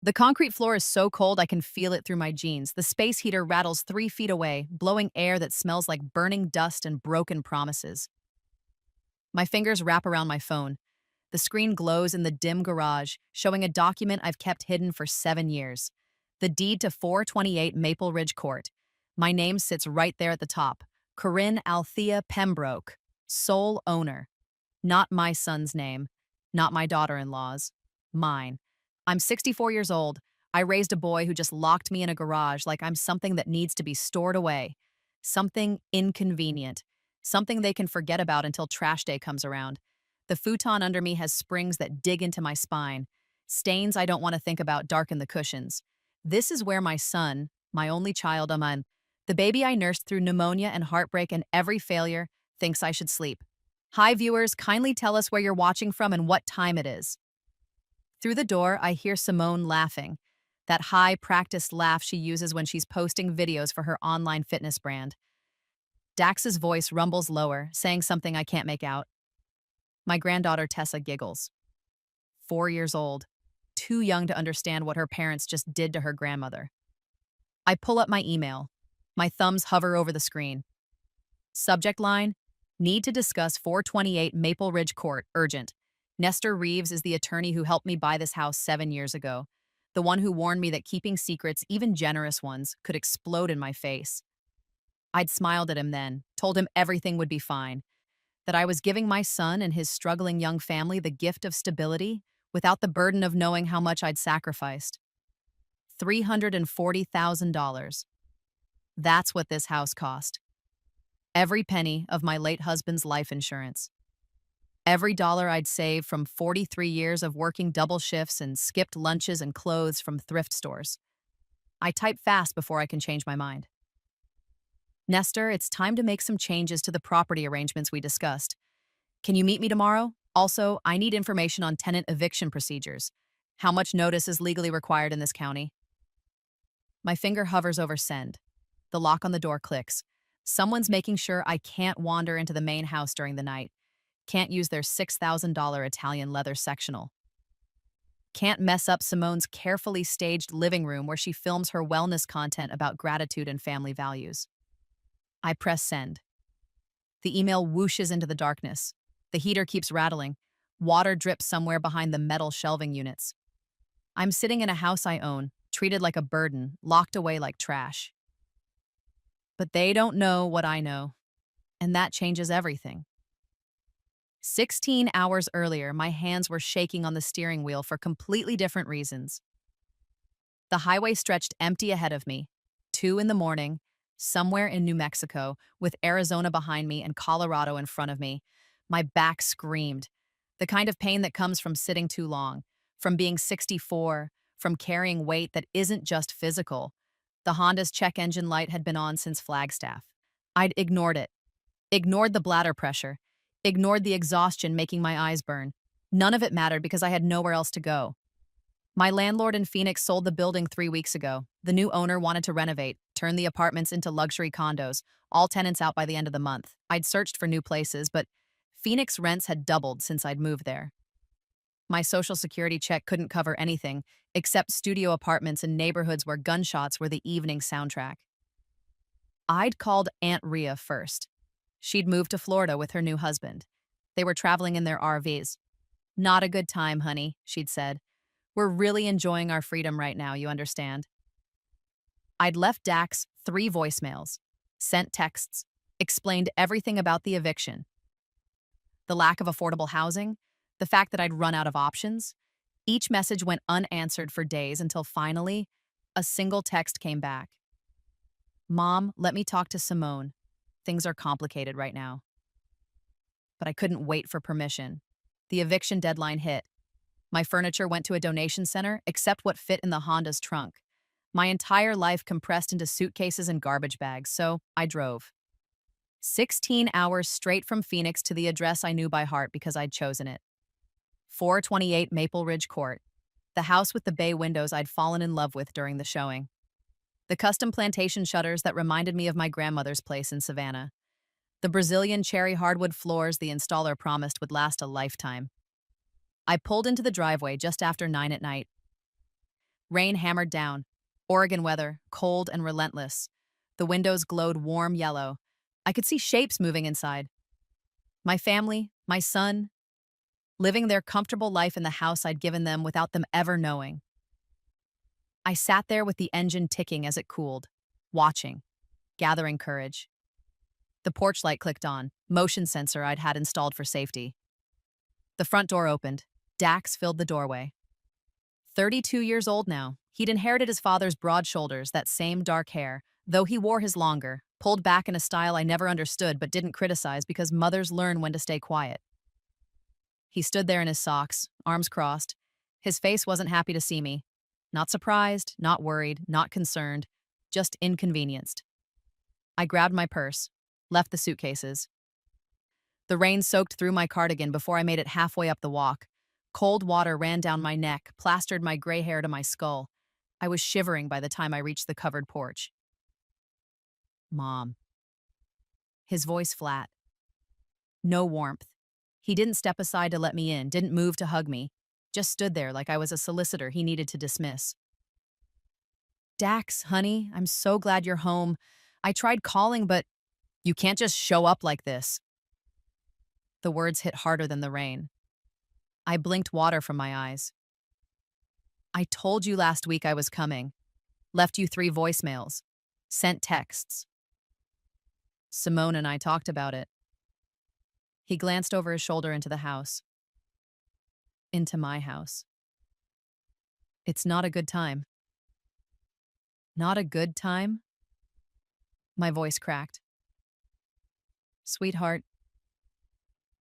The concrete floor is so cold I can feel it through my jeans. The space heater rattles 3 feet away, blowing air that smells like burning dust and broken promises. My fingers wrap around my phone. The screen glows in the dim garage, showing a document I've kept hidden for 7 years. The deed to 428 Maple Ridge Court. My name sits right there at the top. Corinne Althea Pembroke, sole owner. Not my son's name, not my daughter-in-law's. Mine. I'm 64 years old. I raised a boy who just locked me in a garage like I'm something that needs to be stored away. Something inconvenient. Something they can forget about until trash day comes around. The futon under me has springs that dig into my spine. Stains I don't want to think about darken the cushions. This is where my son, my only child, Aman, the baby I nursed through pneumonia and heartbreak and every failure, thinks I should sleep. Hi viewers, kindly tell us where you're watching from and what time it is. Through the door, I hear Simone laughing. That high practiced laugh she uses when she's posting videos for her online fitness brand. Dax's voice rumbles lower, saying something I can't make out. My granddaughter Tessa giggles. 4 years old, too young to understand what her parents just did to her grandmother. I pull up my email. My thumbs hover over the screen. Subject line, need to discuss 428 Maple Ridge Court, urgent. Nestor Reeves is the attorney who helped me buy this house 7 years ago. The one who warned me that keeping secrets, even generous ones, could explode in my face. I'd smiled at him then, told him everything would be fine, that I was giving my son and his struggling young family the gift of stability without the burden of knowing how much I'd sacrificed. $340,000. That's what this house cost. Every penny of my late husband's life insurance. Every dollar I'd saved from 43 years of working double shifts and skipped lunches and clothes from thrift stores. I type fast before I can change my mind. Nestor, it's time to make some changes to the property arrangements we discussed. Can you meet me tomorrow? Also, I need information on tenant eviction procedures. How much notice is legally required in this county? My finger hovers over send. The lock on the door clicks. Someone's making sure I can't wander into the main house during the night. Can't use their $6,000 Italian leather sectional. Can't mess up Simone's carefully staged living room where she films her wellness content about gratitude and family values. I press send. The email whooshes into the darkness. The heater keeps rattling. Water drips somewhere behind the metal shelving units. I'm sitting in a house I own, treated like a burden, locked away like trash. But they don't know what I know, and that changes everything. 16 hours earlier, my hands were shaking on the steering wheel for completely different reasons. The highway stretched empty ahead of me, 2 in the morning, somewhere in New Mexico, with Arizona behind me and Colorado in front of me. My back screamed. The kind of pain that comes from sitting too long, from being 64, from carrying weight that isn't just physical. The Honda's check engine light had been on since Flagstaff. I'd ignored it. Ignored the bladder pressure. Ignored the exhaustion making my eyes burn. None of it mattered because I had nowhere else to go. My landlord in Phoenix sold the building 3 weeks ago. The new owner wanted to renovate, turn the apartments into luxury condos, all tenants out by the end of the month. I'd searched for new places, but Phoenix rents had doubled since I'd moved there. My Social Security check couldn't cover anything except studio apartments in neighborhoods where gunshots were the evening soundtrack. I'd called Aunt Rhea first. She'd moved to Florida with her new husband. They were traveling in their RVs. "Not a good time, honey," she'd said. "We're really enjoying our freedom right now, you understand." I'd left Dax 3 voicemails, sent texts, explained everything about the eviction. The lack of affordable housing, the fact that I'd run out of options. Each message went unanswered for days until finally, a single text came back. "Mom, let me talk to Simone. Things are complicated right now." But I couldn't wait for permission. The eviction deadline hit. My furniture went to a donation center, except what fit in the Honda's trunk. My entire life compressed into suitcases and garbage bags, so I drove. 16 hours straight from Phoenix to the address I knew by heart because I'd chosen it. 428 Maple Ridge Court, the house with the bay windows I'd fallen in love with during the showing. The custom plantation shutters that reminded me of my grandmother's place in Savannah. The Brazilian cherry hardwood floors the installer promised would last a lifetime. I pulled into the driveway just after 9 at night. Rain hammered down. Oregon weather, cold and relentless. The windows glowed warm yellow. I could see shapes moving inside. My family, my son, living their comfortable life in the house I'd given them without them ever knowing. I sat there with the engine ticking as it cooled, watching, gathering courage. The porch light clicked on, motion sensor I'd had installed for safety. The front door opened. Dax filled the doorway. 32 years old now, he'd inherited his father's broad shoulders, that same dark hair, though he wore his longer, pulled back in a style I never understood but didn't criticize because mothers learn when to stay quiet. He stood there in his socks, arms crossed. His face wasn't happy to see me. Not surprised, not worried, not concerned, just inconvenienced. I grabbed my purse, left the suitcases. The rain soaked through my cardigan before I made it halfway up the walk. Cold water ran down my neck, plastered my gray hair to my skull. I was shivering by the time I reached the covered porch. Mom. His voice flat. No warmth. He didn't step aside to let me in, didn't move to hug me, just stood there like I was a solicitor he needed to dismiss. Dax, honey, I'm so glad you're home. I tried calling, but you can't just show up like this. The words hit harder than the rain. I blinked water from my eyes. I told you last week I was coming. Left you 3 voicemails. Sent texts. Simone and I talked about it. He glanced over his shoulder into the house. Into my house. It's not a good time. Not a good time? My voice cracked. Sweetheart,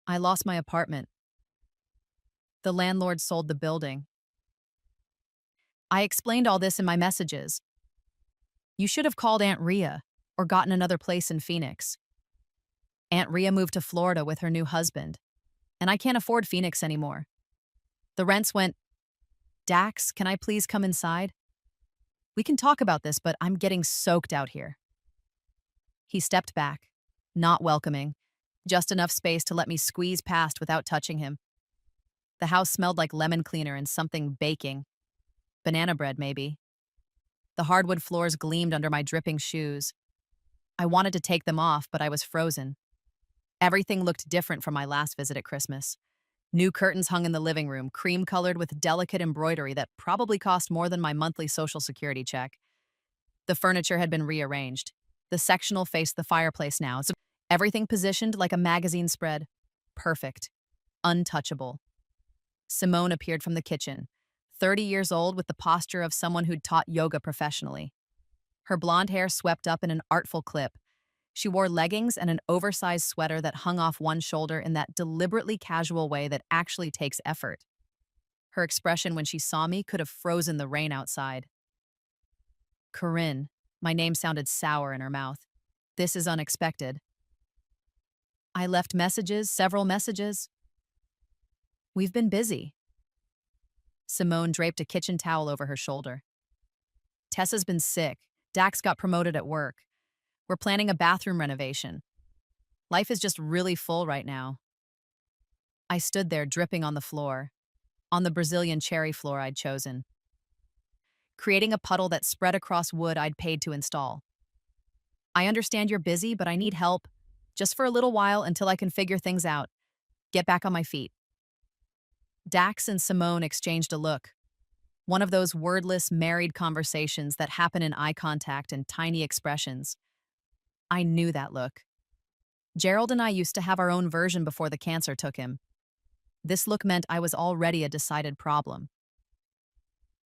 I lost my apartment. The landlord sold the building. I explained all this in my messages. You should have called Aunt Rhea or gotten another place in Phoenix. Aunt Rhea moved to Florida with her new husband, and I can't afford Phoenix anymore. The rents went. Dax, can I please come inside? We can talk about this, but I'm getting soaked out here. He stepped back, not welcoming, just enough space to let me squeeze past without touching him. The house smelled like lemon cleaner and something baking. Banana bread, maybe. The hardwood floors gleamed under my dripping shoes. I wanted to take them off, but I was frozen. Everything looked different from my last visit at Christmas. New curtains hung in the living room, cream-colored with delicate embroidery that probably cost more than my monthly Social Security check. The furniture had been rearranged. The sectional faced the fireplace now, so everything positioned like a magazine spread. Perfect. Untouchable. Simone appeared from the kitchen, 30 years old with the posture of someone who'd taught yoga professionally. Her blonde hair swept up in an artful clip. She wore leggings and an oversized sweater that hung off one shoulder in that deliberately casual way that actually takes effort. Her expression when she saw me could have frozen the rain outside. Corinne, my name sounded sour in her mouth. This is unexpected. I left messages, several messages. We've been busy. Simone draped a kitchen towel over her shoulder. Tessa's been sick. Dax got promoted at work. We're planning a bathroom renovation. Life is just really full right now. I stood there dripping on the floor, on the Brazilian cherry floor I'd chosen, creating a puddle that spread across wood I'd paid to install. I understand you're busy, but I need help, just for a little while until I can figure things out, get back on my feet. Dax and Simone exchanged a look, one of those wordless, married conversations that happen in eye contact and tiny expressions. I knew that look. Gerald and I used to have our own version before the cancer took him. This look meant I was already a decided problem.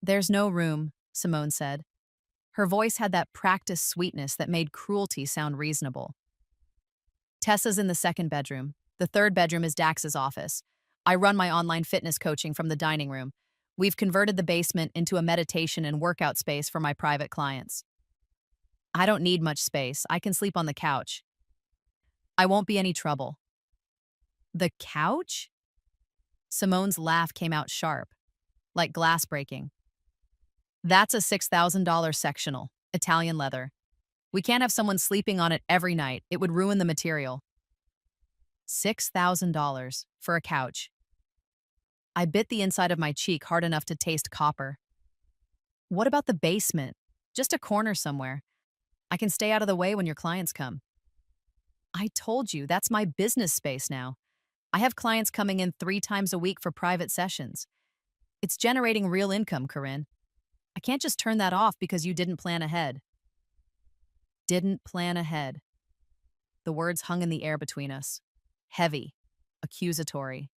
There's no room, Simone said. Her voice had that practiced sweetness that made cruelty sound reasonable. Tessa's in the second bedroom. The third bedroom is Dax's office. I run my online fitness coaching from the dining room. We've converted the basement into a meditation and workout space for my private clients. I don't need much space. I can sleep on the couch. I won't be any trouble. The couch? Simone's laugh came out sharp, like glass breaking. That's a $6,000 sectional, Italian leather. We can't have someone sleeping on it every night. It would ruin the material. $6,000 for a couch. I bit the inside of my cheek hard enough to taste copper. What about the basement? Just a corner somewhere. I can stay out of the way when your clients come. I told you, that's my business space now. I have clients coming in 3 times a week for private sessions. It's generating real income, Corinne. I can't just turn that off because you didn't plan ahead. Didn't plan ahead. The words hung in the air between us. Heavy. Accusatory.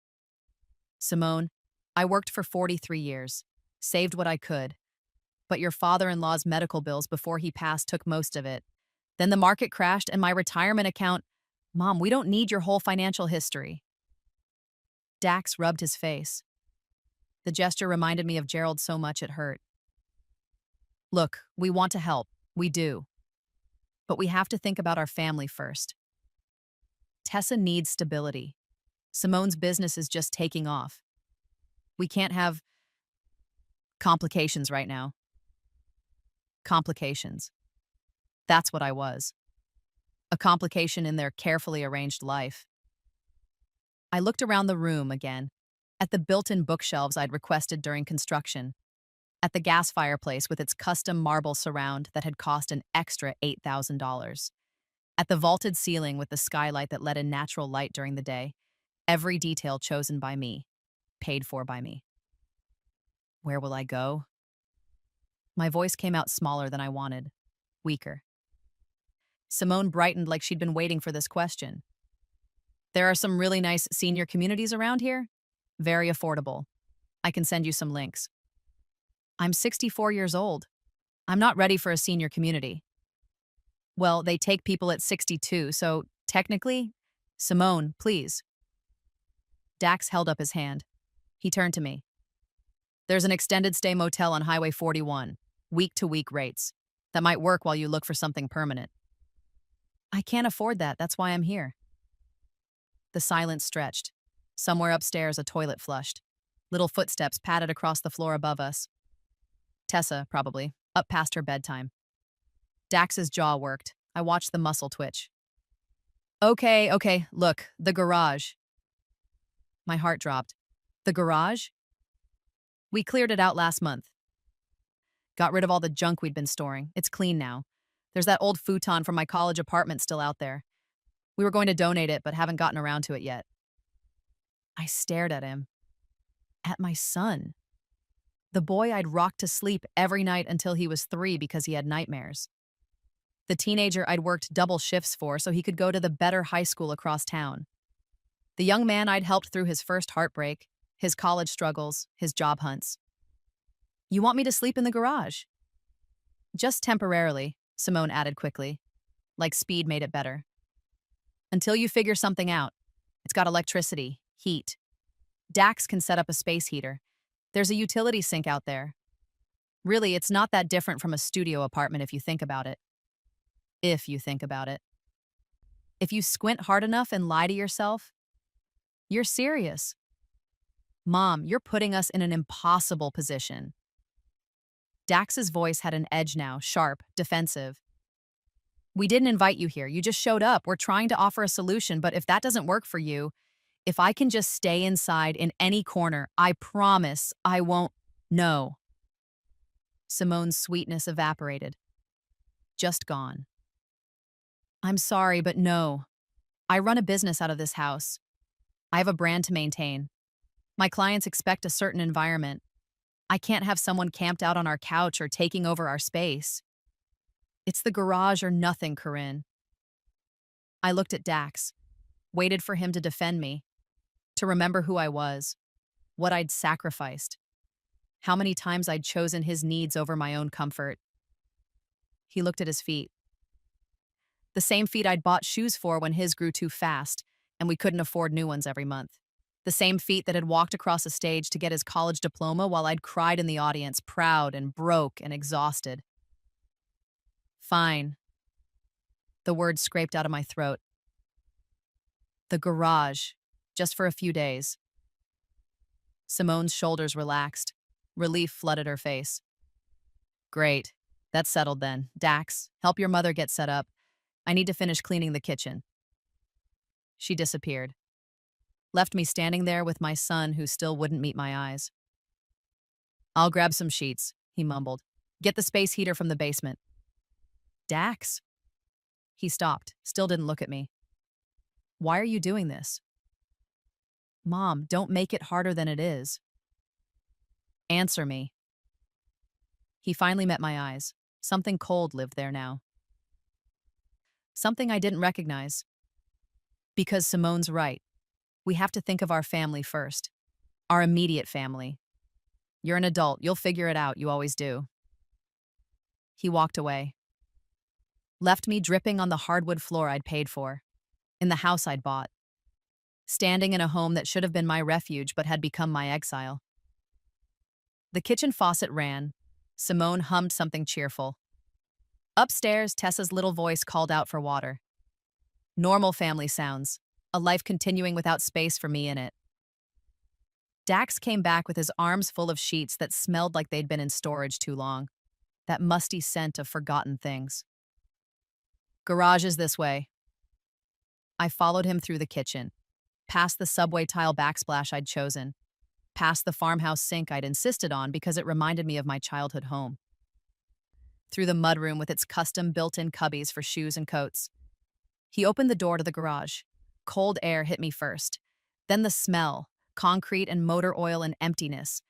Simone, I worked for 43 years. Saved what I could. But your father-in-law's medical bills before he passed took most of it. Then the market crashed and my retirement account. Mom, we don't need your whole financial history. Dax rubbed his face. The gesture reminded me of Gerald so much it hurt. Look, we want to help. We do. But we have to think about our family first. Tessa needs stability. Simone's business is just taking off. We can't have complications right now. Complications. That's what I was. A complication in their carefully arranged life. I looked around the room again, at the built-in bookshelves I'd requested during construction, at the gas fireplace with its custom marble surround that had cost an extra $8,000, at the vaulted ceiling with the skylight that let in natural light during the day, every detail chosen by me, paid for by me. Where will I go? My voice came out smaller than I wanted, weaker. Simone brightened like she'd been waiting for this question. There are some really nice senior communities around here. Very affordable. I can send you some links. I'm 64 years old. I'm not ready for a senior community. Well, they take people at 62, so technically, Simone, please. Dax held up his hand. He turned to me. There's an extended stay motel on Highway 41, week-to-week rates. That might work while you look for something permanent. I can't afford that, that's why I'm here. The silence stretched. Somewhere upstairs, a toilet flushed. Little footsteps padded across the floor above us. Tessa, probably, up past her bedtime. Dax's jaw worked. I watched the muscle twitch. Okay, look, the garage. My heart dropped. The garage? We cleared it out last month. Got rid of all the junk we'd been storing. It's clean now. There's that old futon from my college apartment still out there. We were going to donate it, but haven't gotten around to it yet. I stared at him. At my son. The boy I'd rocked to sleep every night until he was 3 because he had nightmares. The teenager I'd worked double shifts for so he could go to the better high school across town. The young man I'd helped through his first heartbreak, his college struggles, his job hunts. You want me to sleep in the garage? Just temporarily, Simone added quickly, like speed made it better. Until you figure something out. It's got electricity, heat. Dax can set up a space heater. There's a utility sink out there. Really, it's not that different from a studio apartment if you think about it. If you think about it. If you squint hard enough and lie to yourself, you're serious. Mom, you're putting us in an impossible position. Dax's voice had an edge now, sharp, defensive. We didn't invite you here. You just showed up. We're trying to offer a solution, but if that doesn't work for you, if I can just stay inside in any corner, I promise I won't. No. Simone's sweetness evaporated. Just gone. I'm sorry, but no. I run a business out of this house. I have a brand to maintain. My clients expect a certain environment. I can't have someone camped out on our couch or taking over our space. It's the garage or nothing, Corinne. I looked at Dax, waited for him to defend me, to remember who I was, what I'd sacrificed, how many times I'd chosen his needs over my own comfort. He looked at his feet. The same feet I'd bought shoes for when his grew too fast, and we couldn't afford new ones every month. The same feet that had walked across a stage to get his college diploma while I'd cried in the audience, proud and broke and exhausted. Fine. The words scraped out of my throat. The garage, just for a few days. Simone's shoulders relaxed. Relief flooded her face. Great. That's settled then. Dax, help your mother get set up. I need to finish cleaning the kitchen. She disappeared. Left me standing there with my son who still wouldn't meet my eyes. I'll grab some sheets, he mumbled. Get the space heater from the basement. Dax? He stopped, still didn't look at me. Why are you doing this? Mom, don't make it harder than it is. Answer me. He finally met my eyes. Something cold lived there now. Something I didn't recognize. Because Simone's right. We have to think of our family first. Our immediate family. You're an adult. You'll figure it out. You always do. He walked away. Left me dripping on the hardwood floor I'd paid for. In the house I'd bought. Standing in a home that should have been my refuge but had become my exile. The kitchen faucet ran. Simone hummed something cheerful. Upstairs, Tessa's little voice called out for water. Normal family sounds. A life continuing without space for me in it. Dax came back with his arms full of sheets that smelled like they'd been in storage too long. That musty scent of forgotten things. Garage is this way. I followed him through the kitchen, past the subway tile backsplash I'd chosen, past the farmhouse sink I'd insisted on because it reminded me of my childhood home. Through the mudroom with its custom built-in cubbies for shoes and coats. He opened the door to the garage. Cold air hit me first. Then the smell, concrete and motor oil and emptiness.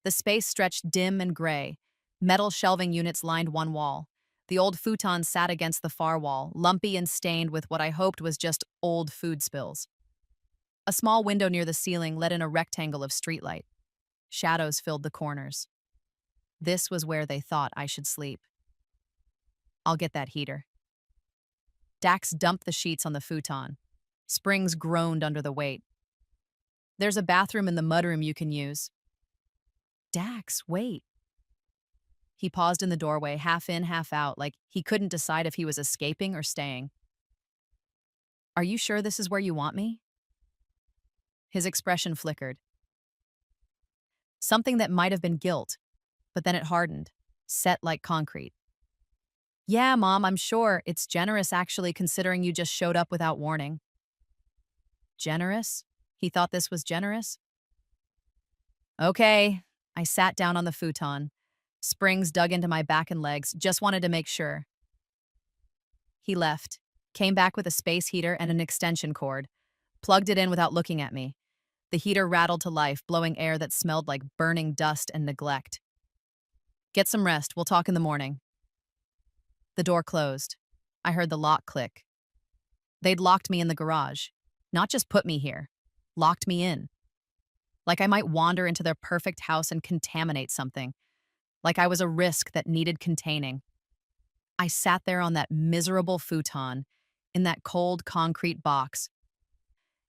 The space stretched dim and gray. Metal shelving units lined one wall. The old futon sat against the far wall, lumpy and stained with what I hoped was just old food spills. A small window near the ceiling let in a rectangle of streetlight. Shadows filled the corners. This was where they thought I should sleep. I'll get that heater. Dax dumped the sheets on the futon. Springs groaned under the weight. There's a bathroom in the mudroom you can use. Dax, wait. He paused in the doorway, half in, half out, like he couldn't decide if he was escaping or staying. Are you sure this is where you want me? His expression flickered. Something that might have been guilt, but then it hardened, set like concrete. Yeah, Mom, I'm sure. It's generous, actually, considering you just showed up without warning. Generous? He thought this was generous? Okay. I sat down on the futon. Springs dug into my back and legs, just wanted to make sure. He left, came back with a space heater and an extension cord, plugged it in without looking at me. The heater rattled to life, blowing air that smelled like burning dust and neglect. Get some rest, we'll talk in the morning. The door closed. I heard the lock click. They'd locked me in the garage. Not just put me here, locked me in. Like I might wander into their perfect house and contaminate something. Like I was a risk that needed containing. I sat there on that miserable futon, in that cold concrete box,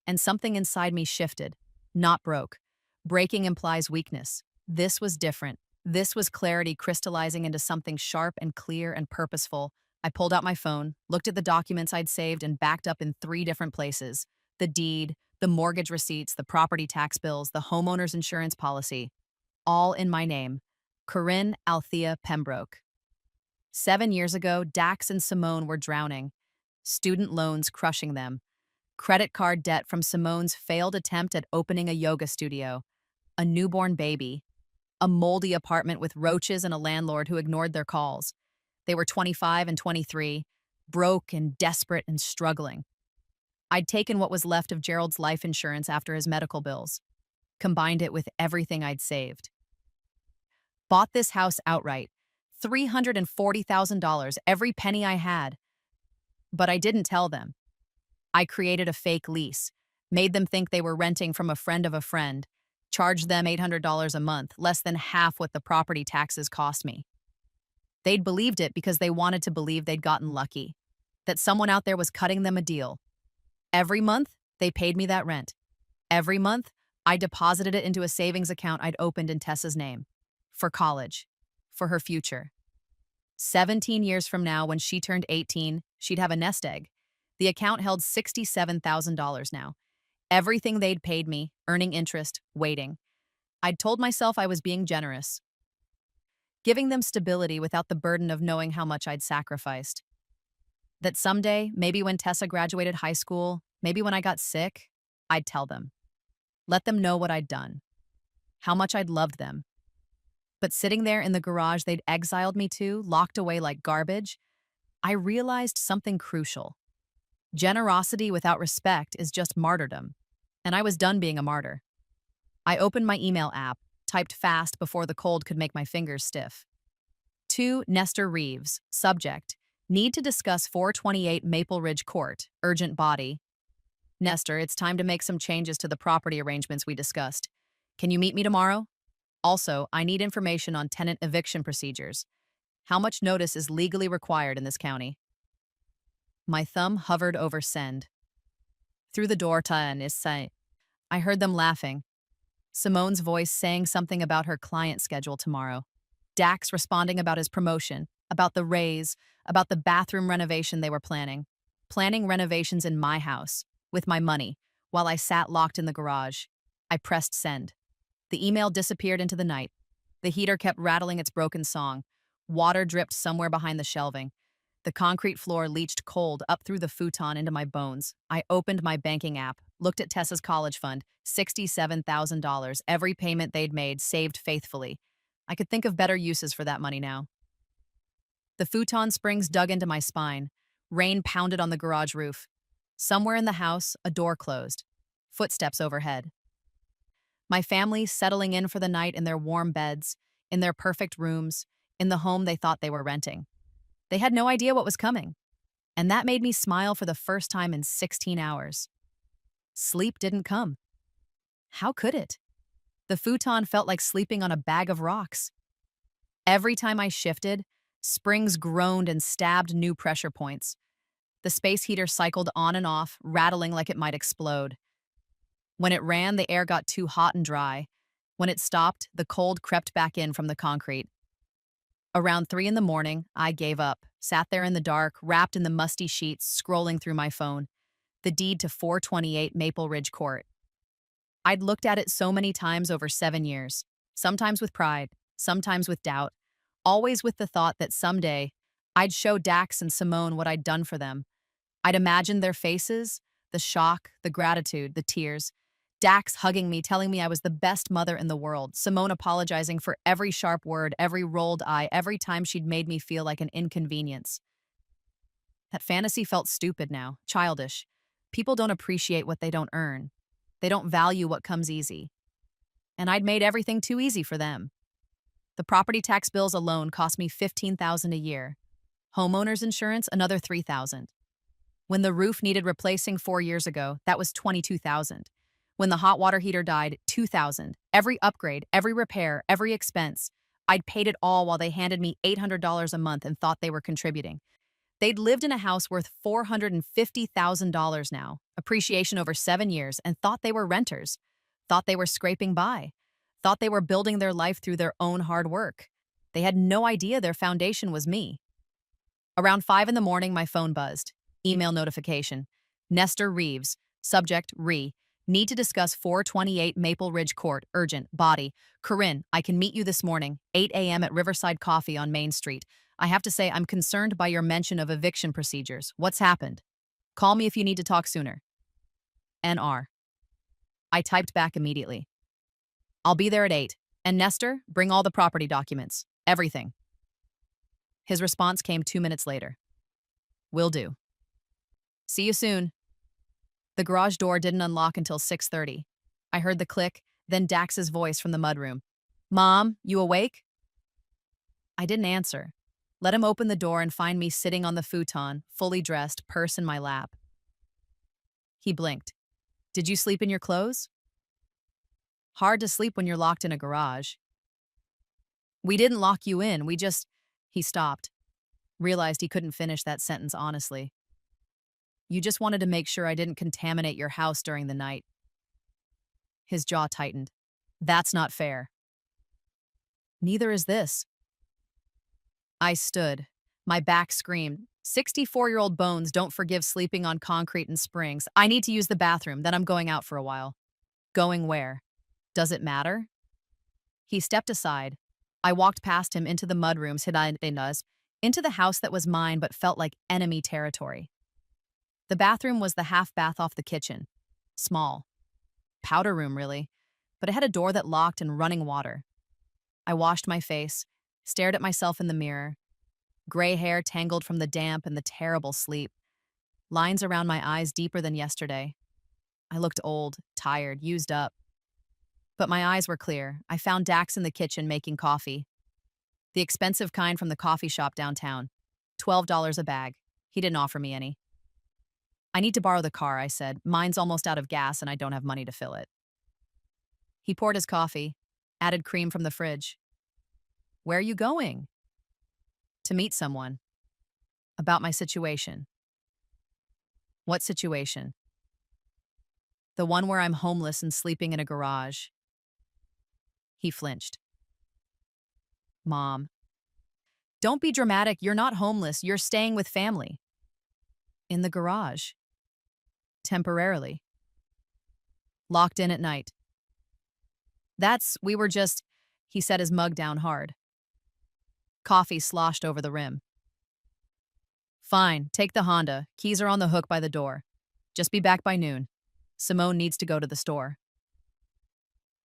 and something inside me shifted, not broke. Breaking implies weakness. This was different. This was clarity crystallizing into something sharp and clear and purposeful. I pulled out my phone, looked at the documents I'd saved and backed up in 3 different places. The deed, the mortgage receipts, the property tax bills, the homeowner's insurance policy. All in my name. Corinne Althea Pembroke. 7 years ago, Dax and Simone were drowning. Student loans crushing them. Credit card debt from Simone's failed attempt at opening a yoga studio. A newborn baby. A moldy apartment with roaches and a landlord who ignored their calls. They were 25 and 23, broke and desperate and struggling. I'd taken what was left of Gerald's life insurance after his medical bills, combined it with everything I'd saved. Bought this house outright, $340,000, every penny I had. But I didn't tell them. I created a fake lease, made them think they were renting from a friend, charged them $800 a month, less than half what the property taxes cost me. They'd believed it because they wanted to believe they'd gotten lucky, that someone out there was cutting them a deal. Every month, they paid me that rent. Every month, I deposited it into a savings account I'd opened in Tessa's name. For college. For her future. 17 years from now, when she turned 18, she'd have a nest egg. The account held $67,000 now. Everything they'd paid me, earning interest, waiting. I'd told myself I was being generous. Giving them stability without the burden of knowing how much I'd sacrificed. That someday, maybe when Tessa graduated high school, maybe when I got sick, I'd tell them. Let them know what I'd done. How much I'd loved them. But sitting there in the garage they'd exiled me to, locked away like garbage, I realized something crucial. Generosity without respect is just martyrdom, and I was done being a martyr. I opened my email app, typed fast before the cold could make my fingers stiff. To Nestor Reeves, subject, need to discuss 428 Maple Ridge Court, urgent body. Nestor, it's time to make some changes to the property arrangements we discussed. Can you meet me tomorrow? Also, I need information on tenant eviction procedures. How much notice is legally required in this county? My thumb hovered over send. Through the door, Tan is say. I heard them laughing. Simone's voice saying something about her client schedule tomorrow. Dax responding about his promotion, about the raise, about the bathroom renovation they were planning. Planning renovations in my house, with my money, while I sat locked in the garage. I pressed send. The email disappeared into the night. The heater kept rattling its broken song. Water dripped somewhere behind the shelving. The concrete floor leached cold up through the futon into my bones. I opened my banking app, looked at Tessa's college fund, $67,000, every payment they'd made, saved faithfully. I could think of better uses for that money now. The futon springs dug into my spine. Rain pounded on the garage roof. Somewhere in the house, a door closed. Footsteps overhead. My family settling in for the night in their warm beds, in their perfect rooms, in the home they thought they were renting. They had no idea what was coming, and that made me smile for the first time in 16 hours. Sleep didn't come. How could it? The futon felt like sleeping on a bag of rocks. Every time I shifted, springs groaned and stabbed new pressure points. The space heater cycled on and off, rattling like it might explode. When it ran, the air got too hot and dry. When it stopped, the cold crept back in from the concrete. Around 3 in the morning, I gave up, sat there in the dark, wrapped in the musty sheets, scrolling through my phone. The deed to 428 Maple Ridge Court. I'd looked at it so many times over 7 years, sometimes with pride, sometimes with doubt, always with the thought that someday I'd show Dax and Simone what I'd done for them. I'd imagined their faces, the shock, the gratitude, the tears. Dax hugging me, telling me I was the best mother in the world. Simone apologizing for every sharp word, every rolled eye, every time she'd made me feel like an inconvenience. That fantasy felt stupid now, childish. People don't appreciate what they don't earn. They don't value what comes easy. And I'd made everything too easy for them. The property tax bills alone cost me $15,000 a year. Homeowners insurance, another $3,000. When the roof needed replacing 4 years ago, that was $22,000. When the hot water heater died, $2,000. Every upgrade, every repair, every expense. I'd paid it all while they handed me $800 a month and thought they were contributing. They'd lived in a house worth $450,000 now, appreciation over 7 years, and thought they were renters, thought they were scraping by, thought they were building their life through their own hard work. They had no idea their foundation was me. Around 5 in the morning, my phone buzzed. Email notification. Nestor Reeves, subject, need to discuss 428 Maple Ridge Court, urgent, body. Corinne, I can meet you this morning, 8 a.m. at Riverside Coffee on Main Street. I have to say I'm concerned by your mention of eviction procedures. What's happened? Call me if you need to talk sooner. NR. I typed back immediately. I'll be there at 8. And Nestor, bring all the property documents. Everything. His response came 2 minutes later. Will do. See you soon. The garage door didn't unlock until 6:30. I heard the click, then Dax's voice from the mudroom. Mom, you awake? I didn't answer. Let him open the door and find me sitting on the futon, fully dressed, purse in my lap. He blinked. Did you sleep in your clothes? Hard to sleep when you're locked in a garage. We didn't lock you in, we just... He stopped. Realized he couldn't finish that sentence honestly. You just wanted to make sure I didn't contaminate your house during the night. His jaw tightened. That's not fair. Neither is this. I stood. My back screamed. 64-year-old bones don't forgive sleeping on concrete and springs. I need to use the bathroom, then I'm going out for a while. Going where? Does it matter? He stepped aside. I walked past him into the mudrooms, into the house that was mine but felt like enemy territory. The bathroom was the half bath off the kitchen. Small. Powder room, really. But it had a door that locked and running water. I washed my face, stared at myself in the mirror. Gray hair tangled from the damp and the terrible sleep. Lines around my eyes deeper than yesterday. I looked old, tired, used up. But my eyes were clear. I found Dax in the kitchen making coffee. The expensive kind from the coffee shop downtown. $12 a bag. He didn't offer me any. I need to borrow the car, I said. Mine's almost out of gas and I don't have money to fill it. He poured his coffee, added cream from the fridge. Where are you going? To meet someone. About my situation. What situation? The one where I'm homeless and sleeping in a garage. He flinched. Mom. Don't be dramatic. You're not homeless. You're staying with family. In the garage. Temporarily. Locked in at night. He set his mug down hard. Coffee sloshed over the rim. Fine, take the Honda. Keys are on the hook by the door. Just be back by noon. Simone needs to go to the store.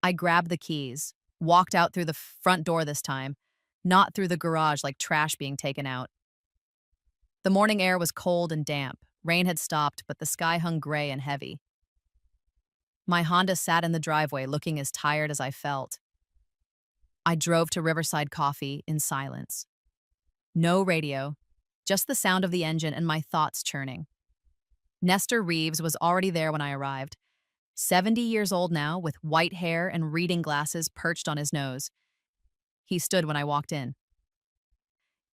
I grabbed the keys, walked out through the front door this time, not through the garage like trash being taken out. The morning air was cold and damp. Rain had stopped, but the sky hung gray and heavy. My Honda sat in the driveway looking as tired as I felt. I drove to Riverside Coffee in silence. No radio, just the sound of the engine and my thoughts churning. Nestor Reeves was already there when I arrived. 70 years old now, with white hair and reading glasses perched on his nose. He stood when I walked in.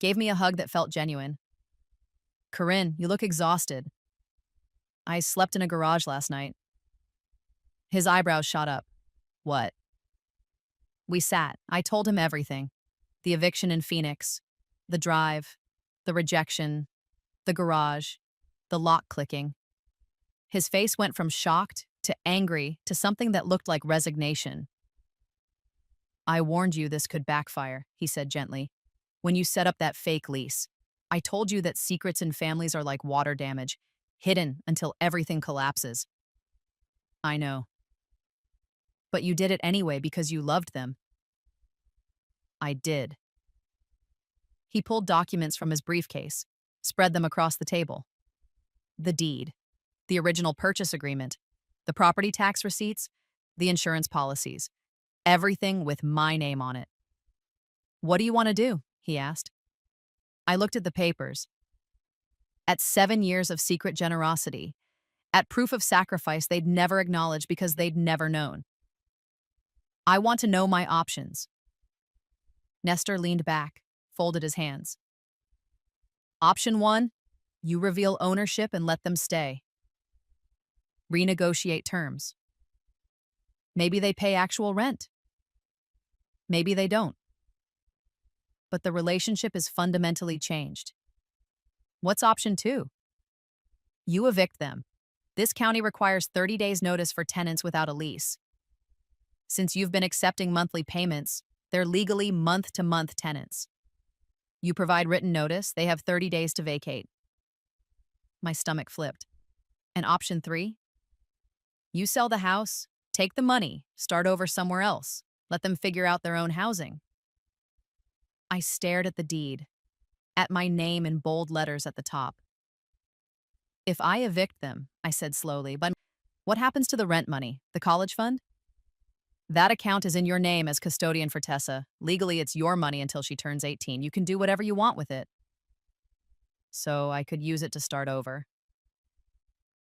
Gave me a hug that felt genuine. Corinne, you look exhausted. I slept in a garage last night. His eyebrows shot up. What? We sat. I told him everything. The eviction in Phoenix, the drive, the rejection, the garage, the lock clicking. His face went from shocked to angry to something that looked like resignation. I warned you this could backfire, he said gently. When you set up that fake lease, I told you that secrets in families are like water damage, hidden until everything collapses. I know. But you did it anyway because you loved them. I did. He pulled documents from his briefcase, spread them across the table. The deed, the original purchase agreement, the property tax receipts, the insurance policies, everything with my name on it. What do you want to do? He asked. I looked at the papers. At 7 years of secret generosity, at proof of sacrifice they'd never acknowledged because they'd never known. I want to know my options. Nestor leaned back, folded his hands. Option 1, you reveal ownership and let them stay. Renegotiate terms. Maybe they pay actual rent. Maybe they don't. But the relationship is fundamentally changed. What's option 2? You evict them. This county requires 30 days notice for tenants without a lease. Since you've been accepting monthly payments, they're legally month-to-month tenants. You provide written notice, they have 30 days to vacate. My stomach flipped. And option 3? You sell the house, take the money, start over somewhere else, let them figure out their own housing. I stared at the deed, at my name in bold letters at the top. If I evict them, I said slowly, but what happens to the rent money, the college fund? That account is in your name as custodian for Tessa. Legally, it's your money until she turns 18. You can do whatever you want with it. So I could use it to start over.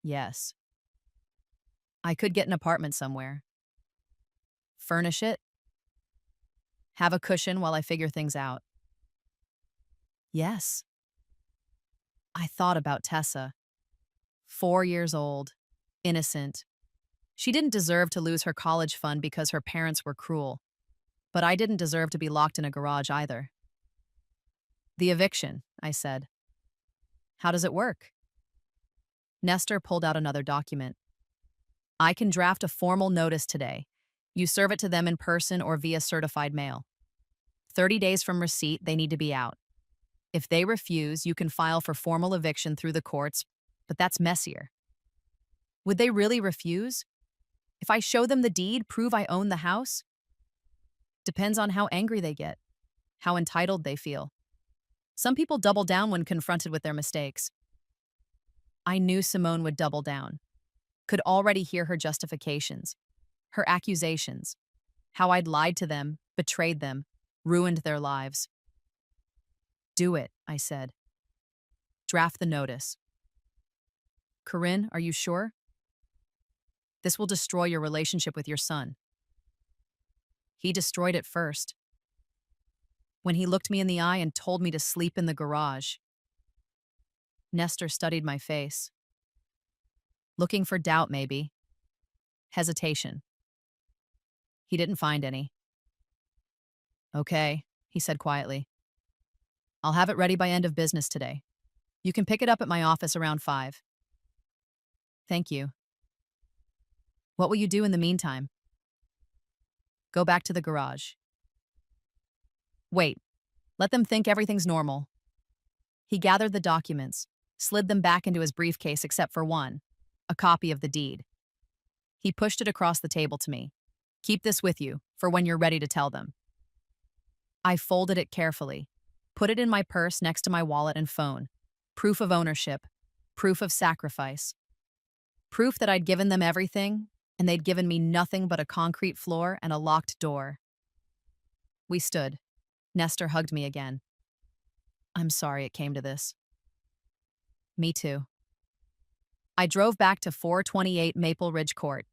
Yes. I could get an apartment somewhere. Furnish it. Have a cushion while I figure things out. Yes. I thought about Tessa. 4 years old, innocent. She didn't deserve to lose her college fund because her parents were cruel. But I didn't deserve to be locked in a garage either. The eviction, I said. How does it work? Nestor pulled out another document. I can draft a formal notice today. You serve it to them in person or via certified mail. 30 days from receipt, they need to be out. If they refuse, you can file for formal eviction through the courts, but that's messier. Would they really refuse? If I show them the deed, prove I own the house? Depends on how angry they get, how entitled they feel. Some people double down when confronted with their mistakes. I knew Simone would double down, could already hear her justifications, her accusations, how I'd lied to them, betrayed them, ruined their lives. Do it, I said. Draft the notice. Corinne, are you sure? This will destroy your relationship with your son. He destroyed it first. When he looked me in the eye and told me to sleep in the garage. Nestor studied my face. Looking for doubt, maybe. Hesitation. He didn't find any. Okay, he said quietly. I'll have it ready by end of business today. You can pick it up at my office around 5. Thank you. What will you do in the meantime? Go back to the garage. Wait. Let them think everything's normal. He gathered the documents, slid them back into his briefcase except for one, a copy of the deed. He pushed it across the table to me. Keep this with you for when you're ready to tell them. I folded it carefully, put it in my purse next to my wallet and phone. Proof of ownership, proof of sacrifice. Proof that I'd given them everything, and they'd given me nothing but a concrete floor and a locked door. We stood. Nestor hugged me again. I'm sorry it came to this. Me too. I drove back to 428 Maple Ridge Court,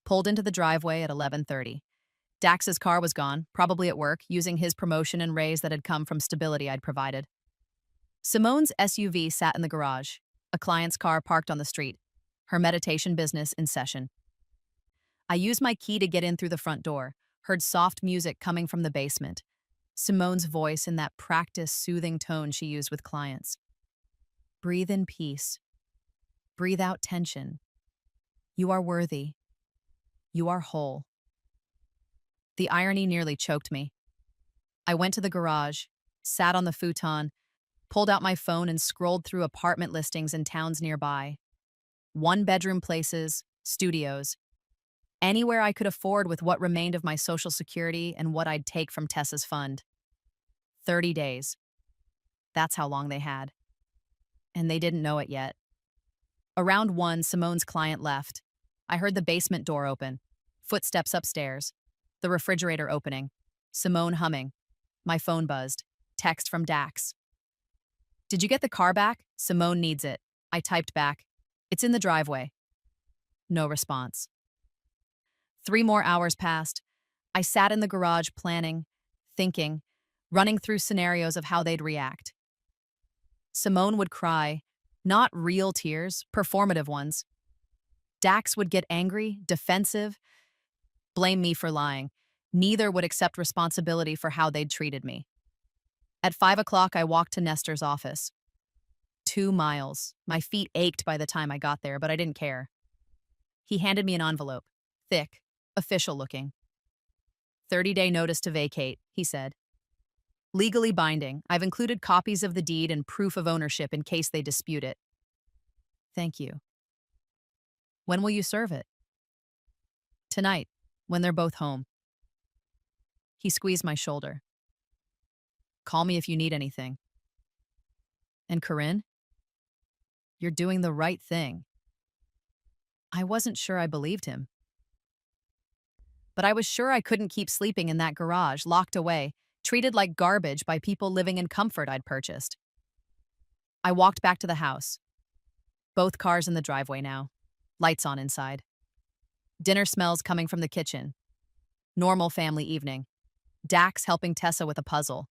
pulled into the driveway at 11:30. Dax's car was gone, probably at work, using his promotion and raise that had come from stability I'd provided. Simone's SUV sat in the garage, a client's car parked on the street, her meditation business in session. I used my key to get in through the front door, heard soft music coming from the basement, Simone's voice in that practiced, soothing tone she used with clients. Breathe in peace. Breathe out tension. You are worthy. You are whole. The irony nearly choked me. I went to the garage, sat on the futon, pulled out my phone and scrolled through apartment listings in towns nearby. One-bedroom places, studios. Anywhere I could afford with what remained of my Social Security and what I'd take from Tessa's fund. 30 days. That's how long they had. And they didn't know it yet. Around 1, Simone's client left. I heard the basement door open, footsteps upstairs, the refrigerator opening, Simone humming. My phone buzzed. Text from Dax. Did you get the car back? Simone needs it. I typed back. It's in the driveway. No response. 3 more hours passed. I sat in the garage planning, thinking, running through scenarios of how they'd react. Simone would cry, not real tears, performative ones. Dax would get angry, defensive, blame me for lying. Neither would accept responsibility for how they'd treated me. At 5 o'clock, I walked to Nestor's office. 2 miles. My feet ached by the time I got there, but I didn't care. He handed me an envelope, thick, official looking. 30-day notice to vacate, he said. Legally binding. I've included copies of the deed and proof of ownership in case they dispute it. Thank you. When will you serve it? Tonight, when they're both home. He squeezed my shoulder. Call me if you need anything. And Corinne? You're doing the right thing. I wasn't sure I believed him. But I was sure I couldn't keep sleeping in that garage, locked away, treated like garbage by people living in comfort I'd purchased. I walked back to the house. Both cars in the driveway now. Lights on inside. Dinner smells coming from the kitchen. Normal family evening. Dax helping Tessa with a puzzle.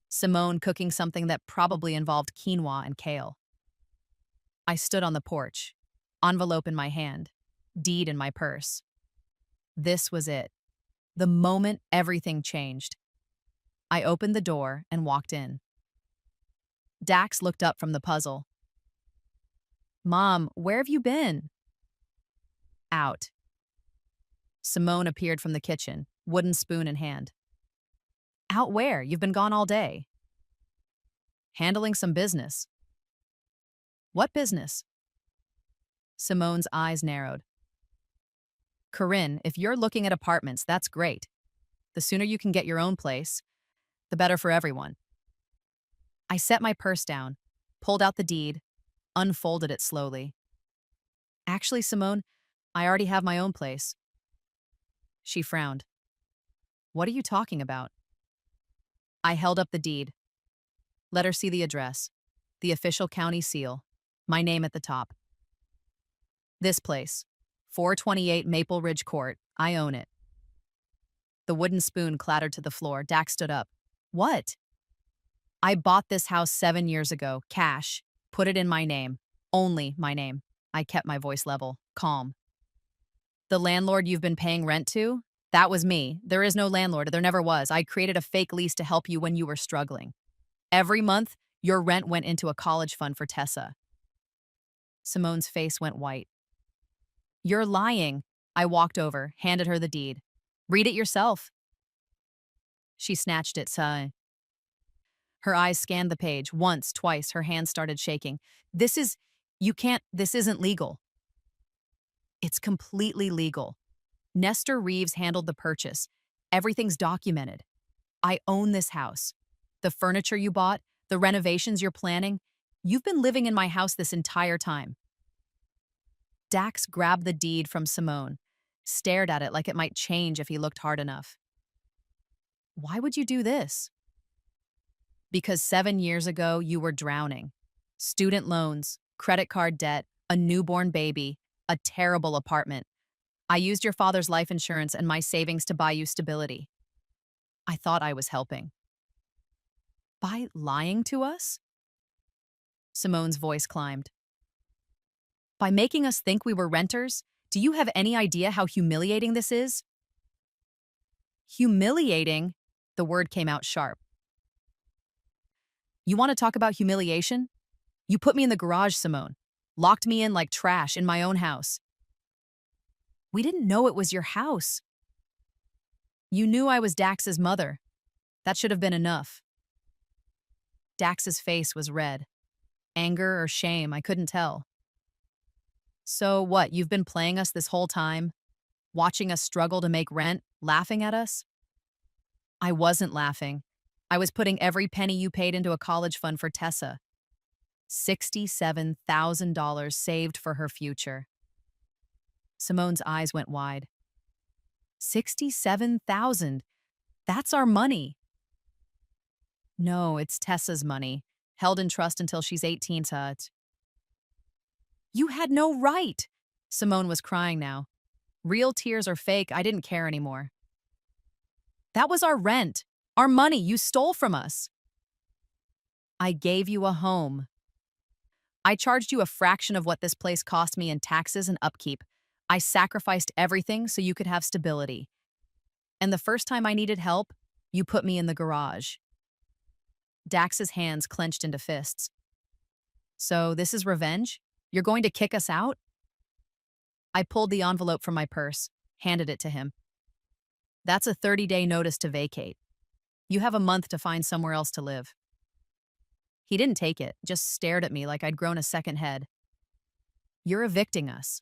Simone cooking something that probably involved quinoa and kale. I stood on the porch, envelope in my hand, deed in my purse. This was it. The moment everything changed. I opened the door and walked in. Dax looked up from the puzzle. Mom, where have you been? Out. Simone appeared from the kitchen, wooden spoon in hand. Out where? You've been gone all day. Handling some business. What business? Simone's eyes narrowed. Corinne, if you're looking at apartments, that's great. The sooner you can get your own place, the better for everyone. I set my purse down, pulled out the deed, unfolded it slowly. Actually, Simone, I already have my own place. She frowned. What are you talking about? I held up the deed. Let her see the address, the official county seal, my name at the top. This place, 428 Maple Ridge Court, I own it. The wooden spoon clattered to the floor. Dax stood up. What? I bought this house 7 years ago, cash, put it in my name, only my name. I kept my voice level, calm. The landlord you've been paying rent to? That was me. There is no landlord. There never was. I created a fake lease to help you when you were struggling. Every month, your rent went into a college fund for Tessa. Simone's face went white. You're lying. I walked over, handed her the deed. Read it yourself. She snatched it, Her eyes scanned the page. Once, twice, her hands started shaking. This isn't legal. It's completely legal. Nestor Reeves handled the purchase. Everything's documented. I own this house. The furniture you bought, the renovations you're planning, you've been living in my house this entire time. Dax grabbed the deed from Simone, stared at it like it might change if he looked hard enough. Why would you do this? Because 7 years ago, you were drowning. Student loans, credit card debt, a newborn baby, a terrible apartment. I used your father's life insurance and my savings to buy you stability. I thought I was helping. By lying to us? Simone's voice climbed. By making us think we were renters? Do you have any idea how humiliating this is? Humiliating? The word came out sharp. You want to talk about humiliation? You put me in the garage, Simone. Locked me in like trash in my own house. We didn't know it was your house. You knew I was Dax's mother. That should have been enough. Dax's face was red. Anger or shame, I couldn't tell. So what, you've been playing us this whole time? Watching us struggle to make rent? Laughing at us? I wasn't laughing. I was putting every penny you paid into a college fund for Tessa. $67,000 saved for her future. Simone's eyes went wide. 67,000. That's our money. No, it's Tessa's money, held in trust until she's 18. You had no right. Simone was crying now. Real tears or fake, I didn't care anymore. That was our rent, our money you stole from us. I gave you a home. I charged you a fraction of what this place cost me in taxes and upkeep. I sacrificed everything so you could have stability. And the first time I needed help, you put me in the garage. Dax's hands clenched into fists. So this is revenge? You're going to kick us out? I pulled the envelope from my purse, handed it to him. That's a 30-day notice to vacate. You have a month to find somewhere else to live. He didn't take it, just stared at me like I'd grown a second head. You're evicting us.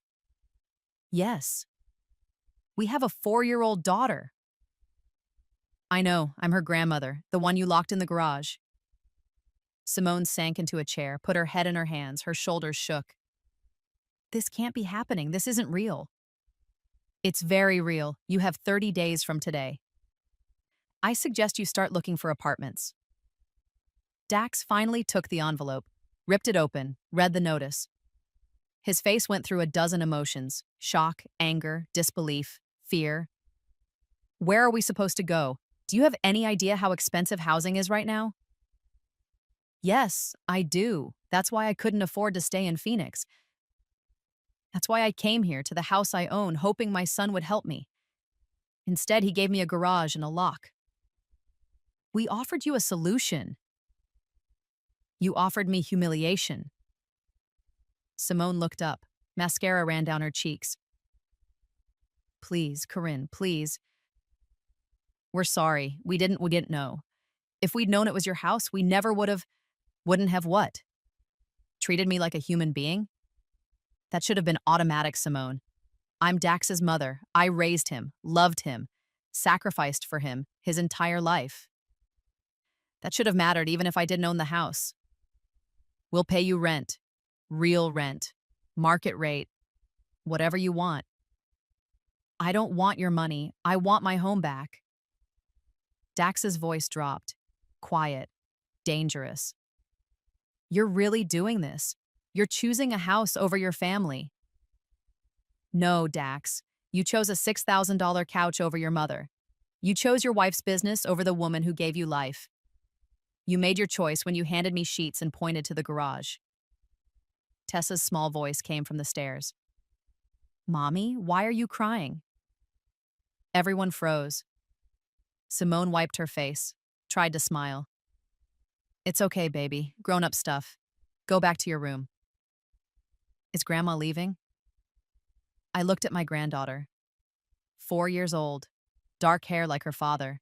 Yes. We have a 4-year-old daughter. I know, I'm her grandmother, the one you locked in the garage. Simone sank into a chair, put her head in her hands, her shoulders shook. This can't be happening. This isn't real. It's very real. You have 30 days from today. I suggest you start looking for apartments. Dax finally took the envelope, ripped it open, read the notice. His face went through a dozen emotions: shock, anger, disbelief, fear. Where are we supposed to go? Do you have any idea how expensive housing is right now? Yes, I do. That's why I couldn't afford to stay in Phoenix. That's why I came here to the house I own, hoping my son would help me. Instead, he gave me a garage and a lock. We offered you a solution. You offered me humiliation. Simone looked up. Mascara ran down her cheeks. Please, Corinne, please. We're sorry. We didn't know. If we'd known it was your house, we never wouldn't have what? Treated me like a human being? That should have been automatic, Simone. I'm Dax's mother. I raised him, loved him. sacrificed for him his entire life. That should have mattered even if I didn't own the house. We'll pay you rent, real rent, market rate, whatever you want. I don't want your money. I want my home back. Dax's voice dropped. Quiet. Dangerous. You're really doing this. You're choosing a house over your family. No, Dax. You chose a $6,000 couch over your mother. You chose your wife's business over the woman who gave you life. You made your choice when you handed me sheets and pointed to the garage. Tessa's small voice came from the stairs. Mommy, why are you crying? Everyone froze. Simone wiped her face, tried to smile. It's okay, baby. Grown-up stuff. Go back to your room. Is Grandma leaving? I looked at my granddaughter. 4 years old, dark hair like her father.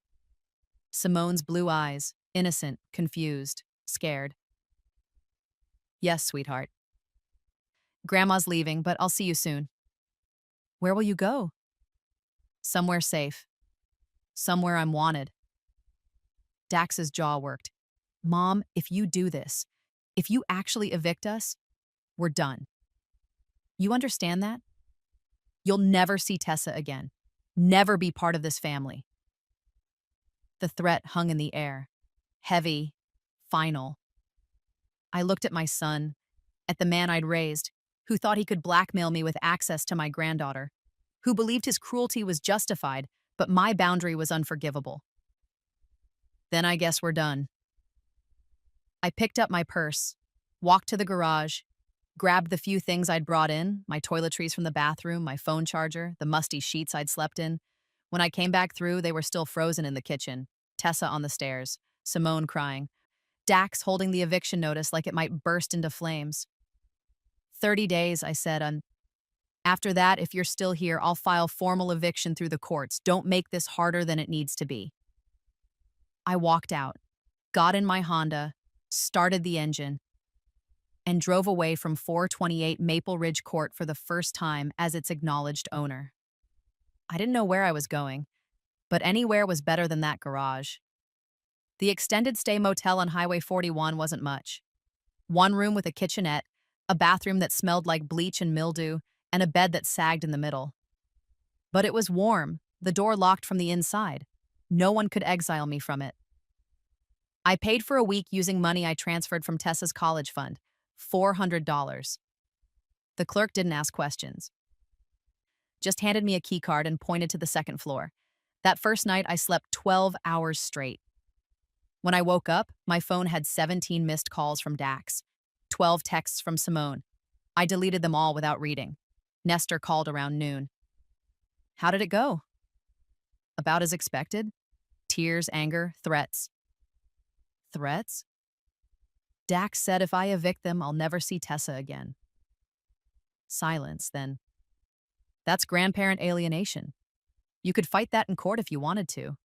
Simone's blue eyes, innocent, confused, scared. Yes, sweetheart. Grandma's leaving, but I'll see you soon. Where will you go? Somewhere safe. Somewhere I'm wanted. Dax's jaw worked. Mom, if you do this, if you actually evict us, we're done. You understand that? You'll never see Tessa again. Never be part of this family. The threat hung in the air. Heavy, final. I looked at my son, at the man I'd raised, who thought he could blackmail me with access to my granddaughter, who believed his cruelty was justified, but my boundary was unforgivable. Then I guess we're done. I picked up my purse, walked to the garage, grabbed the few things I'd brought in, my toiletries from the bathroom, my phone charger, the musty sheets I'd slept in. When I came back through, they were still frozen in the kitchen, Tessa on the stairs, Simone crying, Dax holding the eviction notice like it might burst into flames. 30 days, I said, and after that, if you're still here, I'll file formal eviction through the courts. Don't make this harder than it needs to be. I walked out, got in my Honda, started the engine, and drove away from 428 Maple Ridge Court for the first time as its acknowledged owner. I didn't know where I was going, but anywhere was better than that garage. The extended stay motel on Highway 41 wasn't much. One room with a kitchenette, a bathroom that smelled like bleach and mildew, and a bed that sagged in the middle. But it was warm, the door locked from the inside. No one could exile me from it. I paid for a week using money I transferred from Tessa's college fund, $400. The clerk didn't ask questions. Just handed me a key card and pointed to the second floor. That first night, I slept 12 hours straight. When I woke up, my phone had 17 missed calls from Dax, 12 texts from Simone. I deleted them all without reading. Nestor called around noon. How did it go? About as expected. Tears, anger, threats. Threats? Dax said if I evict them, I'll never see Tessa again. Silence, then. That's grandparent alienation. You could fight that in court if you wanted to.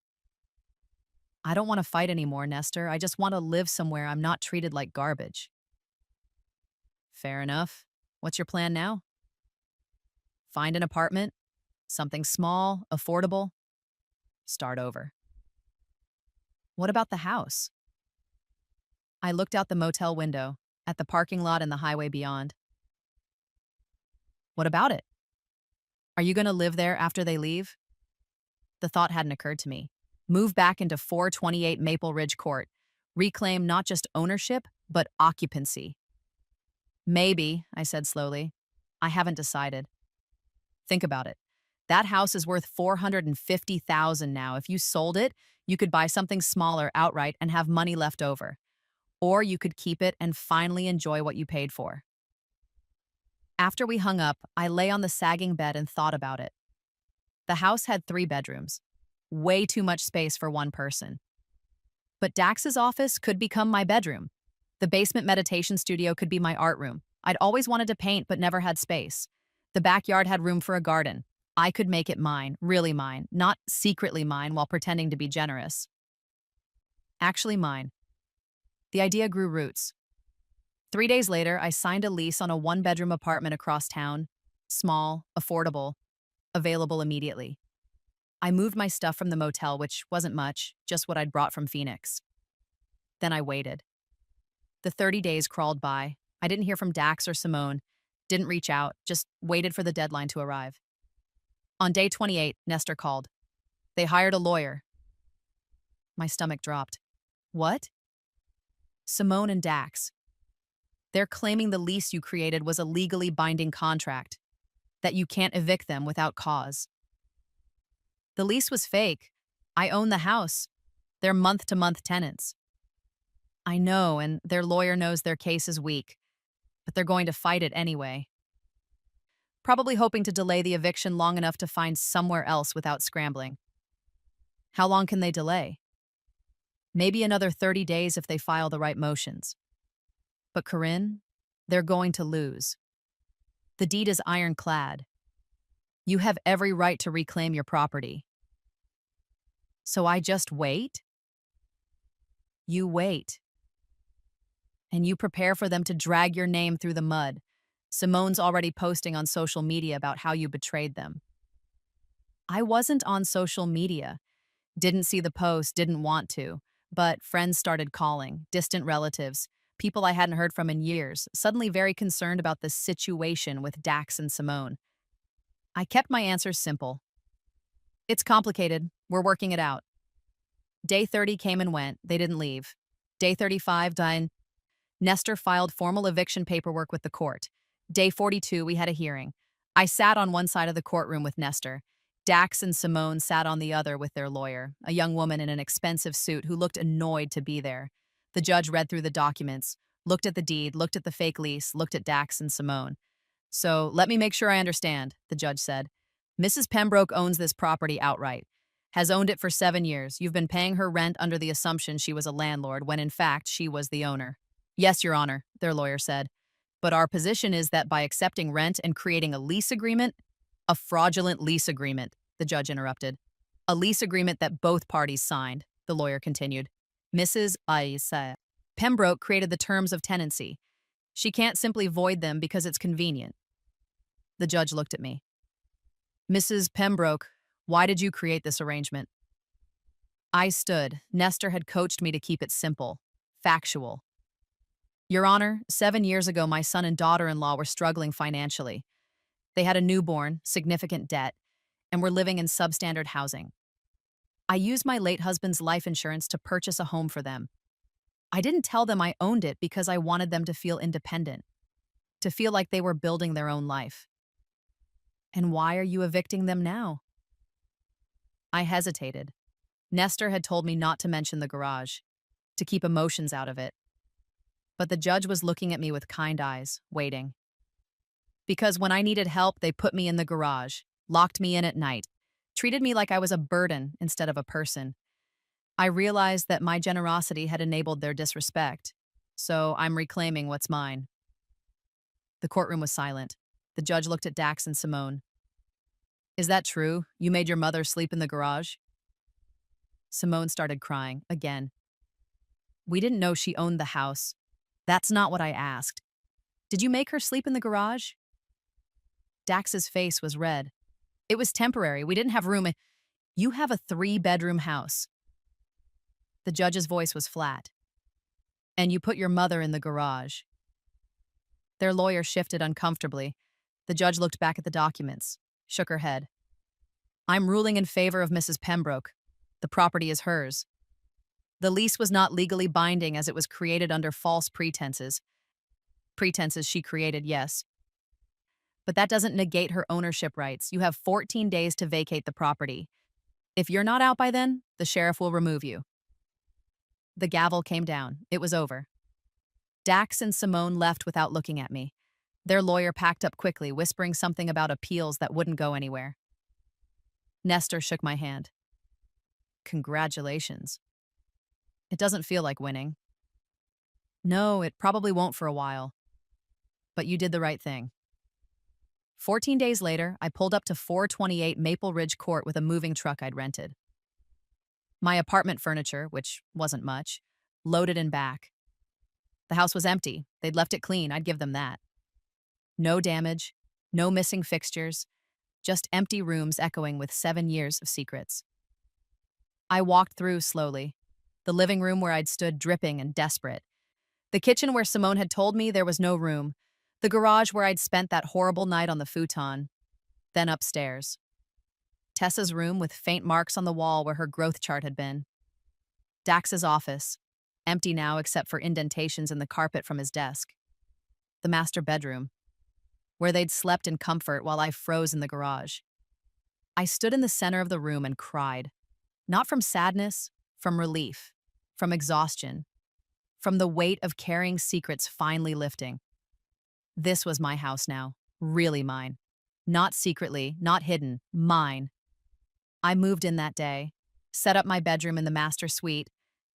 I don't want to fight anymore, Nestor. I just want to live somewhere I'm not treated like garbage. Fair enough. What's your plan now? Find an apartment, something small, affordable. Start over. What about the house? I looked out the motel window, at the parking lot and the highway beyond. What about it? Are you going to live there after they leave? The thought hadn't occurred to me. Move back into 428 Maple Ridge Court. Reclaim not just ownership, but occupancy. Maybe, I said slowly. I haven't decided. Think about it. That house is worth $450,000 now. If you sold it, you could buy something smaller outright and have money left over. Or you could keep it and finally enjoy what you paid for. After we hung up, I lay on the sagging bed and thought about it. The house had 3 bedrooms. Way too much space for one person. But Dax's office could become my bedroom. The basement meditation studio could be my art room. I'd always wanted to paint but never had space. The backyard had room for a garden. I could make it mine, really mine, not secretly mine while pretending to be generous. Actually mine. The idea grew roots. 3 days later, I signed a lease on a 1-bedroom apartment across town. Small, affordable, available immediately. I moved my stuff from the motel, which wasn't much, just what I'd brought from Phoenix. Then I waited. The 30 days crawled by. I didn't hear from Dax or Simone, didn't reach out, just waited for the deadline to arrive. On day 28, Nestor called. They hired a lawyer. My stomach dropped. What? Simone and Dax. They're claiming the lease you created was a legally binding contract, that you can't evict them without cause. The lease was fake. I own the house. They're month-to-month tenants. I know, and their lawyer knows their case is weak, but they're going to fight it anyway. Probably hoping to delay the eviction long enough to find somewhere else without scrambling. How long can they delay? Maybe another 30 days if they file the right motions. But Corinne, they're going to lose. The deed is ironclad. You have every right to reclaim your property. So I just wait? You wait. And you prepare for them to drag your name through the mud. Simone's already posting on social media about how you betrayed them. I wasn't on social media. Didn't see the post, didn't want to. But friends started calling, distant relatives, people I hadn't heard from in years, suddenly very concerned about the situation with Dax and Simone. I kept my answers simple. It's complicated. We're working it out. Day 30 came and went. They didn't leave. Day 35, done. Nestor filed formal eviction paperwork with the court. Day 42, we had a hearing. I sat on one side of the courtroom with Nestor. Dax and Simone sat on the other with their lawyer, a young woman in an expensive suit who looked annoyed to be there. The judge read through the documents, looked at the deed, looked at the fake lease, looked at Dax and Simone. So let me make sure I understand, the judge said. Mrs. Pembroke owns this property outright. Has owned it for 7 years. You've been paying her rent under the assumption she was a landlord when in fact she was the owner. Yes, Your Honor, their lawyer said. But our position is that by accepting rent and creating a lease agreement, a fraudulent lease agreement, the judge interrupted. A lease agreement that both parties signed, the lawyer continued. Mrs. Aisa Pembroke created the terms of tenancy. She can't simply void them because it's convenient. The judge looked at me. Mrs. Pembroke, why did you create this arrangement? I stood. Nestor had coached me to keep it simple, factual. Your Honor, 7 years ago, my son and daughter-in-law were struggling financially. They had a newborn, significant debt, and were living in substandard housing. I used my late husband's life insurance to purchase a home for them. I didn't tell them I owned it because I wanted them to feel independent, to feel like they were building their own life. And why are you evicting them now? I hesitated. Nestor had told me not to mention the garage, to keep emotions out of it. But the judge was looking at me with kind eyes, waiting. Because when I needed help, they put me in the garage, locked me in at night, treated me like I was a burden instead of a person. I realized that my generosity had enabled their disrespect, so I'm reclaiming what's mine. The courtroom was silent. The judge looked at Dax and Simone. Is that true? You made your mother sleep in the garage? Simone started crying, again. We didn't know she owned the house. That's not what I asked. Did you make her sleep in the garage? Dax's face was red. It was temporary. We didn't have room. You have a 3-bedroom house. The judge's voice was flat. And you put your mother in the garage. Their lawyer shifted uncomfortably. The judge looked back at the documents, shook her head. I'm ruling in favor of Mrs. Pembroke. The property is hers. The lease was not legally binding as it was created under false pretenses. Pretenses she created, yes. But that doesn't negate her ownership rights. You have 14 days to vacate the property. If you're not out by then, the sheriff will remove you. The gavel came down. It was over. Dax and Simone left without looking at me. Their lawyer packed up quickly, whispering something about appeals that wouldn't go anywhere. Nestor shook my hand. Congratulations. It doesn't feel like winning. No, it probably won't for a while. But you did the right thing. 14 days later, I pulled up to 428 Maple Ridge Court with a moving truck I'd rented. My apartment furniture, which wasn't much, loaded in back. The house was empty. They'd left it clean. I'd give them that. No damage, no missing fixtures, just empty rooms echoing with 7 years of secrets. I walked through slowly. The living room where I'd stood dripping and desperate. The kitchen where Simone had told me there was no room. The garage where I'd spent that horrible night on the futon. Then upstairs. Tessa's room with faint marks on the wall where her growth chart had been. Dax's office, empty now except for indentations in the carpet from his desk. The master bedroom, where they'd slept in comfort while I froze in the garage. I stood in the center of the room and cried. Not from sadness, from relief, from exhaustion, from the weight of carrying secrets finally lifting. This was my house now, really mine. Not secretly, not hidden, mine. I moved in that day, set up my bedroom in the master suite,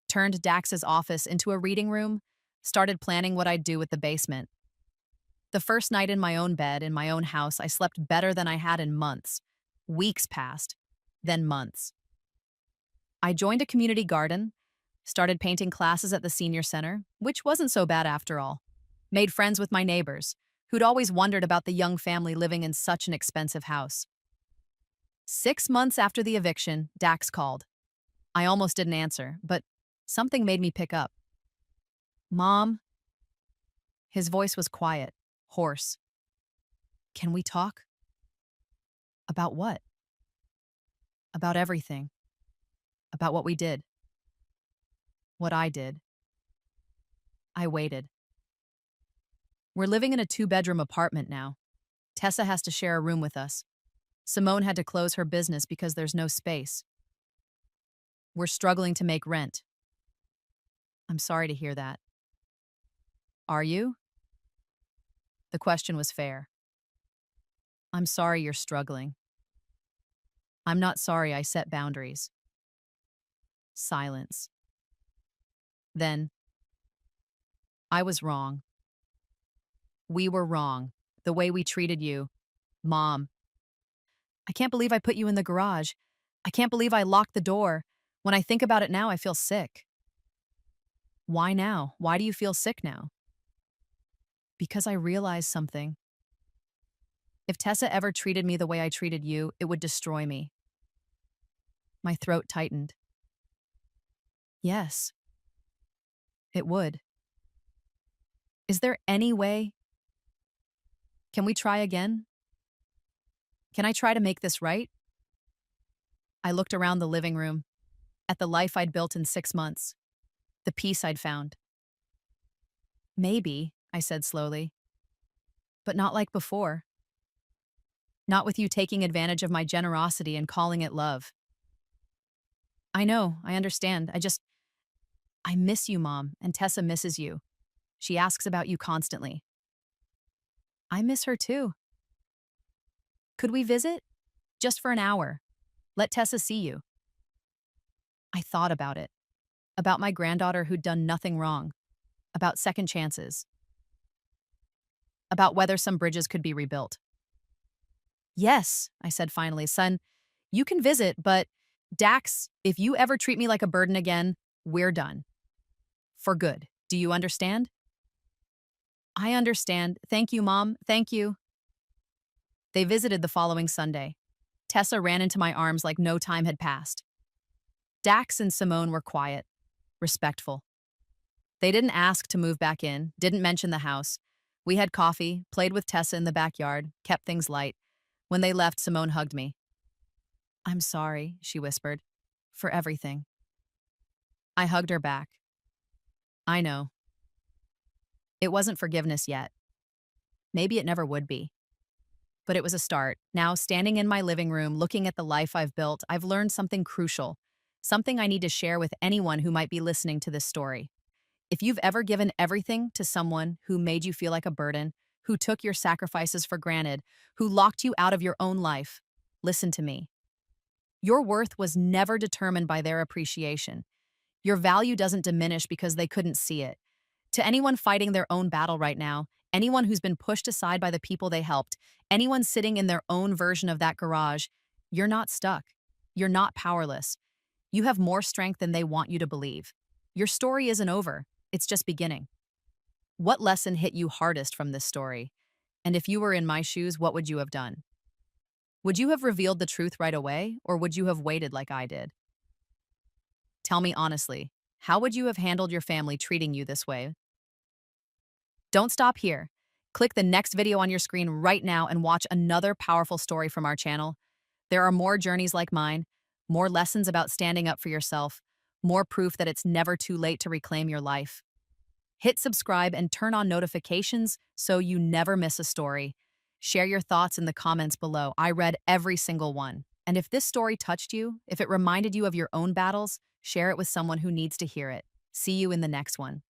turned Dax's office into a reading room, started planning what I'd do with the basement. The first night in my own bed, in my own house, I slept better than I had in months. Weeks passed, then months. I joined a community garden, started painting classes at the senior center, which wasn't so bad after all. Made friends with my neighbors, who'd always wondered about the young family living in such an expensive house. 6 months after the eviction, Dax called. I almost didn't answer, but something made me pick up. Mom? His voice was quiet, hoarse. Can we talk? About what? About everything. About what we did. What I did. I waited. We're living in a 2-bedroom apartment now. Tessa has to share a room with us. Simone had to close her business because there's no space. We're struggling to make rent. I'm sorry to hear that. Are you? The question was fair. I'm sorry you're struggling. I'm not sorry I set boundaries. Silence. Then, I was wrong. We were wrong. The way we treated you. Mom. I can't believe I put you in the garage. I can't believe I locked the door. When I think about it now, I feel sick. Why now? Why do you feel sick now? Because I realized something. If Tessa ever treated me the way I treated you, it would destroy me. My throat tightened. Yes. It would. Is there any way? Can we try again? Can I try to make this right? I looked around the living room, at the life I'd built in 6 months, the peace I'd found. Maybe, I said slowly, but not like before. Not with you taking advantage of my generosity and calling it love. I know, I understand. I miss you, Mom, and Tessa misses you. She asks about you constantly. I miss her too. Could we visit? Just for an hour. Let Tessa see you. I thought about it. About my granddaughter who'd done nothing wrong. About second chances. About whether some bridges could be rebuilt. Yes, I said finally, son, you can visit, but Dax, if you ever treat me like a burden again, we're done. For good. Do you understand? I understand. Thank you, Mom. Thank you. They visited the following Sunday. Tessa ran into my arms like no time had passed. Dax and Simone were quiet, respectful. They didn't ask to move back in, didn't mention the house. We had coffee, played with Tessa in the backyard, kept things light. When they left, Simone hugged me. I'm sorry, she whispered, for everything. I hugged her back. I know. It wasn't forgiveness yet. Maybe it never would be. But it was a start. Now, standing in my living room, looking at the life I've built, I've learned something crucial, something I need to share with anyone who might be listening to this story. If you've ever given everything to someone who made you feel like a burden, who took your sacrifices for granted, who locked you out of your own life, listen to me. Your worth was never determined by their appreciation. Your value doesn't diminish because they couldn't see it. To anyone fighting their own battle right now, anyone who's been pushed aside by the people they helped, anyone sitting in their own version of that garage, you're not stuck. You're not powerless. You have more strength than they want you to believe. Your story isn't over. It's just beginning. What lesson hit you hardest from this story? And if you were in my shoes, what would you have done? Would you have revealed the truth right away, or would you have waited like I did? Tell me honestly, how would you have handled your family treating you this way? Don't stop here. Click the next video on your screen right now and watch another powerful story from our channel. There are more journeys like mine, more lessons about standing up for yourself, more proof that it's never too late to reclaim your life. Hit subscribe and turn on notifications so you never miss a story. Share your thoughts in the comments below. I read every single one. And if this story touched you, if it reminded you of your own battles, share it with someone who needs to hear it. See you in the next one.